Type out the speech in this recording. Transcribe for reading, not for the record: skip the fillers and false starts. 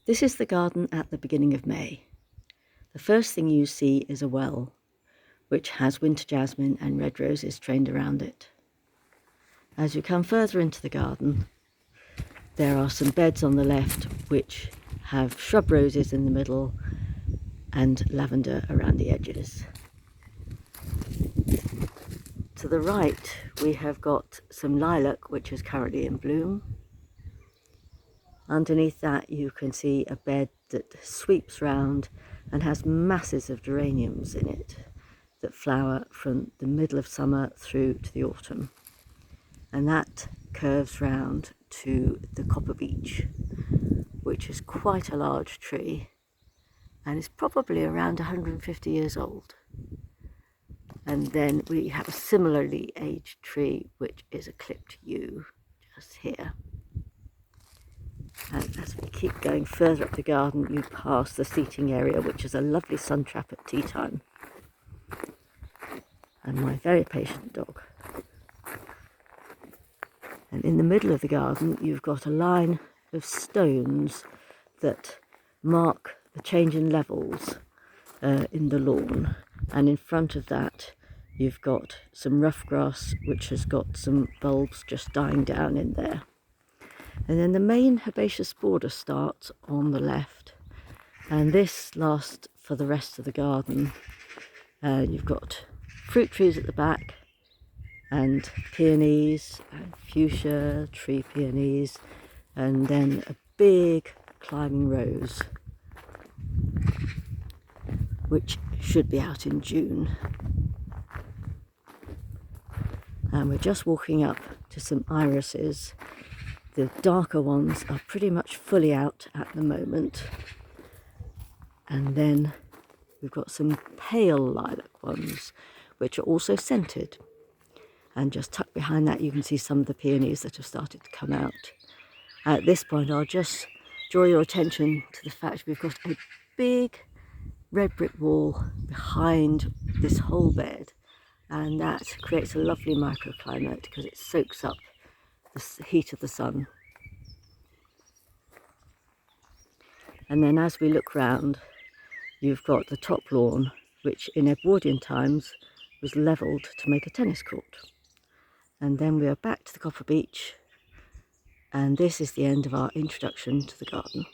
This is the garden at the beginning of May. The first thing you see is a well, which has winter jasmine and red roses trained around it. As you come further into the garden, there are some beds on the left which have shrub roses in the middle and lavender around the edges. To the right, we have got some lilac, which is currently in bloom. Underneath that, you can see a bed that sweeps round and has masses of geraniums in it that flower from the middle of summer through to the autumn. And that curves round to the copper beech, which is quite a large tree and is probably around 150 years old. And then we have a similarly aged tree, which is a clipped yew just here. And as we keep going further up the garden, you pass the seating area, which is a lovely sun trap at tea time. And my very patient dog. And in the middle of the garden, you've got a line of stones that mark the change in levels in the lawn. And in front of that, you've got some rough grass, which has got some bulbs just dying down in there. And then the main herbaceous border starts on the left, and this lasts for the rest of the garden. You've got fruit trees at the back, and peonies, and fuchsia, tree peonies, and then a big climbing rose, which should be out in June. And we're just walking up to some irises. The darker ones are pretty much fully out at the moment. And then we've got some pale lilac ones, which are also scented. And just tucked behind that, you can see some of the peonies that have started to come out. At this point, I'll just draw your attention to the fact we've got a big red brick wall behind this whole bed. And that creates a lovely microclimate because it soaks up the heat of the sun. And then as we look round, you've got the top lawn, which in Edwardian times was levelled to make a tennis court. And then we are back to the copper beech, and this is the end of our introduction to the garden.